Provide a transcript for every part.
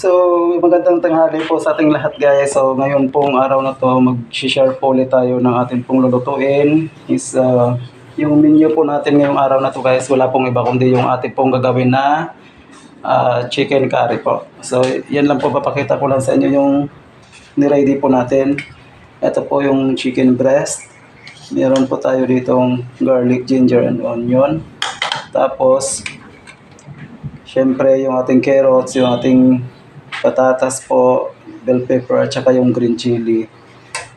So, magandang tanghali po sa ating lahat guys. So, ngayon pong araw na to, mag-share po ulit tayo ng ating pong lulutuin. Yung menu po natin ngayong araw na to guys, wala pong iba kundi yung ating pong gagawin na chicken curry po. So, yan lang po, papakita ko lang sa inyo yung niready po natin. Ito po yung chicken breast. Meron po tayo ditong garlic, ginger, and onion. Tapos, syempre yung ating carrots, yung ating patatas po, bell pepper, at saka yung green chili.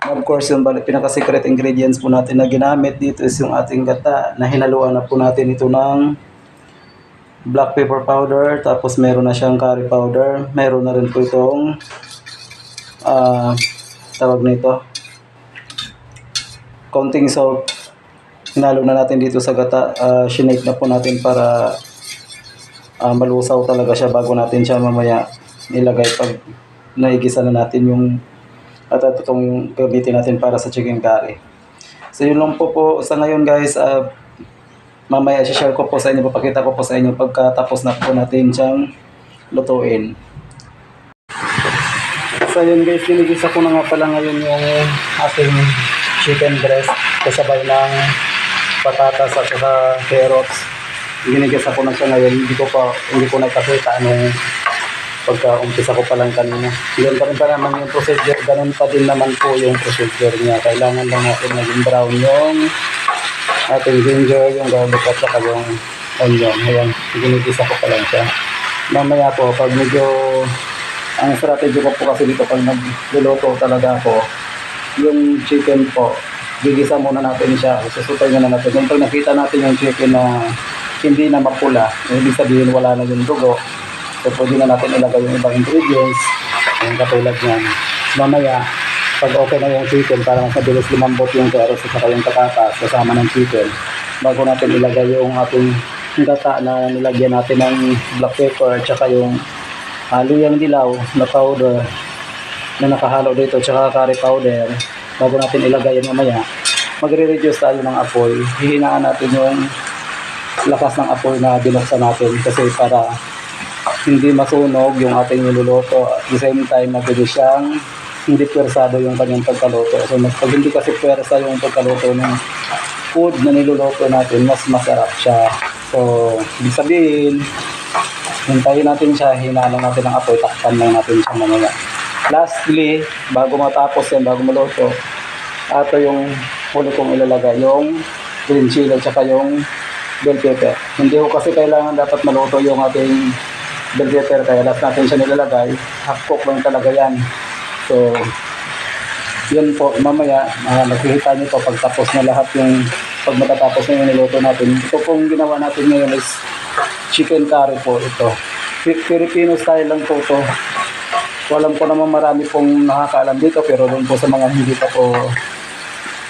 Of course, yung pinaka-secret ingredients po natin na ginamit dito is yung ating gata na hinaluan na po natin ito ng black pepper powder. Tapos meron na siyang curry powder. Meron na rin po itong tawag nito, konting salt. Hinalo na natin dito sa gata. Shinake na po natin para malusaw talaga siya bago natin siya mamaya ilagay pag naigisa na natin yung at itong yung gamitin natin para sa chicken curry. So yun lang po sa ngayon guys. Mamaya i-share ko po sa inyo, papakita ko po sa inyo pagkatapos na po natin siyang lutuin. So yun guys, ginigisa ko na nga pala ngayon yung ating chicken breast kasabay ng patatas at saka carrots. Ginigisa ko na siya ngayon, hindi ko nakakita anong pagka-umpisa ko pa lang kanina. Ganun pa rin pa naman yung procedure, ganun pa din naman po yung procedure niya. Kailangan lang natin maging brown yung ating ginger, yung garlic at saka yung onion. Ayan, ginigisa ko pa lang siya. Mamaya po, pag medyo, ang strategy ko po kasi dito pag nagluluto talaga ako, yung chicken po, gigisa muna natin siya, susutay na natin. Kung pag nakita natin yung chicken na hindi na mapula, ibig sabihin wala na yung dugo. So, pwede na natin ilagay yung ibang ingredients, yung katulad niyan. Mamaya, pag okay na yung chicken, para mas mabilis lumambot yung carrots at saka yung patatas kasama ng chicken, bago natin ilagay yung ating gata na nilagyan natin ng black pepper at saka yung luyang dilaw na powder na nakahalo dito at saka curry powder, bago natin ilagay yan mamaya, magre-reduce tayo ng apoy. Hihinaan natin yung lakas ng apoy na binuksan natin kasi para hindi masunog yung ating niluluto. At the same time, mabilis siyang hindi pwersado yung kanyang pagkaluto. So, pag hindi kasi pwersa yung pagkaluto ng food na niluluto natin, mas masarap siya. So, ibig sabihin, hintayin natin siya, hinaan natin ang apoy, takpan lang natin siya mamaya. Lastly, bago matapos yan, bago maluto, ito yung huli kong ilalagay, yung green chili at saka yung bell pepper. Hindi ko kasi kailangan dapat maluto yung ating bell pepper, kaya last natin siya nilalagay. Half cook lang talaga yan. So, yun po, mamaya, nakikita nyo po pagtapos na lahat yung, pag matatapos na yung niluto natin. Ito pong ginawa natin ngayon is chicken curry po ito. Filipino style lang po ito. So, alam ko naman marami pong nakakaalam dito, pero doon po sa mga hindi pa po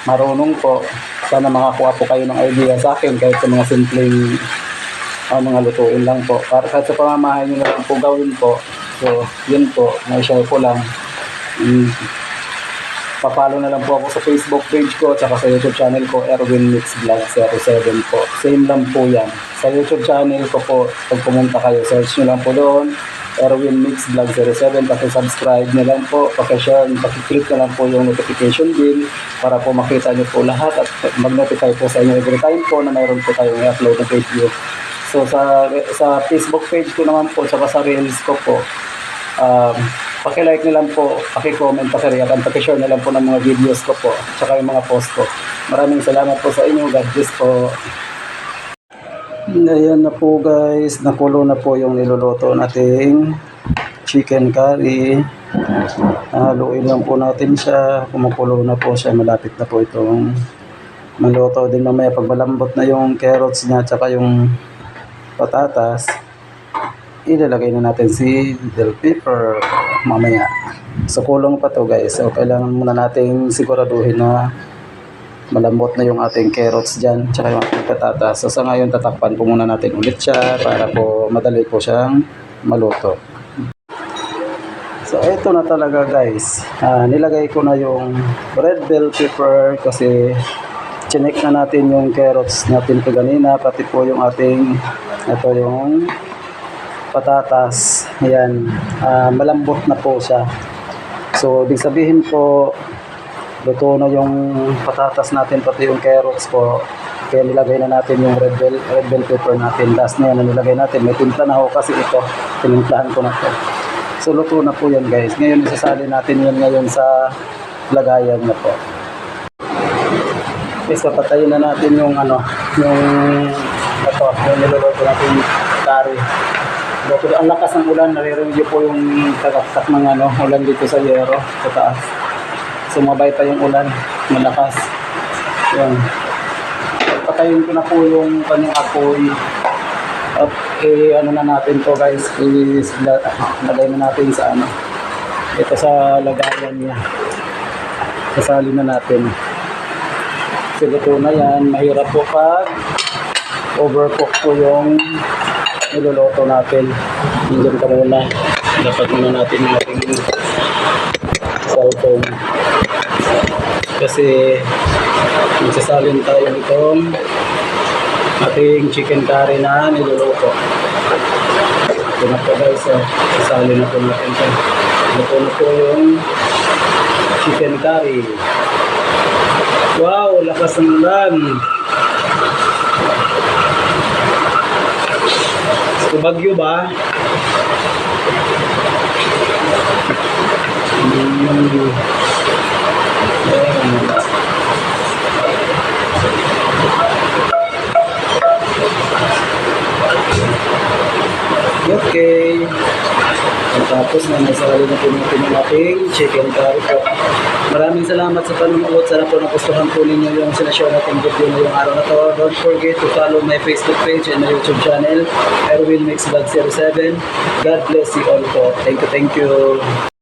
marunong po, sana makakuha po kayo ng idea sa akin kahit sa mga simpleng mga lutuin lang po. Para kahit sa pamamahay nyo na lang po gawin po. So, yun po, na-share ko lang. Papalo na lang po ako sa Facebook page ko at sa YouTube channel ko, Erwin Mix Vlog 07 po. Same lang po yan. Sa YouTube channel ko po, pag pumunta kayo, search nyo lang po doon, Erwin Mix Vlog 07, paki-subscribe na lang po, paki-share, paki-click na lang po yung notification bell para po makita nyo po lahat at mag-notify po sa inyo every time po na mayroon po tayong i-upload na video. So sa Facebook page ko naman po, saka sa Reels ko po, paki-like na lang po, paki-comment, paki-react, paki-share na lang po ng mga videos ko po, saka yung mga post ko. Maraming salamat po sa inyo. God bless po. Ayan na po guys, nakulo na po yung niluluto nating chicken curry. Haluin lang po natin siya, kumukulo na po siya, malapit na po itong maluto din mamaya. Pag malambot na yung carrots niya at saka yung patatas, ilalagay na natin si bell pepper mamaya. So kulong pa to guys, so kailangan muna nating siguraduhin na malambot na yung ating carrots dyan tsaka yung ating patatas. So sa ngayon tatakpan po muna natin ulit siya para po madali po siyang maluto. So ito na talaga guys, nilagay ko na yung red bell pepper kasi chinek na natin yung carrots natin kanina, pati po yung ating, ito yung patatas. Ayan, malambot na po siya. So, ibig sabihin po, luto na yung patatas natin, pati yung carrots po. Kaya nilagay na natin yung red bell pepper natin. Last na yan na nilagay natin. May timpla na ako kasi ito. Tinimplahan ko na to. So, luto na po yan guys. Ngayon, isasali natin yan ngayon sa lagayan na po. Guys, papatayin na natin yung yung niluluto natin curry. Ang lakas ng ulan, naririnig po yung tagaktak ng ulan dito sa yero, sa taas. Sumabay pa yung ulan, malakas. Yan. Patayin ko na po yung kanyang apoy. At na natin to guys, lagay na natin sa ito sa lagayan niya. Sasali na natin. So luto na yan, mahirap po pag overcook po yung niluluto natin. Hinggan ka muna. Dapat muna natin yung ating cellphone. Kasi magsasalin tayo itong ating chicken curry na niluluto. Ito na po guys. Sasalin na po natin ito. Luto na po yung chicken curry. Wow! Lakas ng ulan! Bagyo ba? Okay. Tapos na nasali na po natin yung ating chicken curry po. Maraming salamat sa panonood. Sana po nagustuhan po ninyo yung sinashare natin video ngayong araw na to. Don't forget to follow my Facebook page and my YouTube channel, Erwin Mix Vlog 07. God bless you all po. Thank you.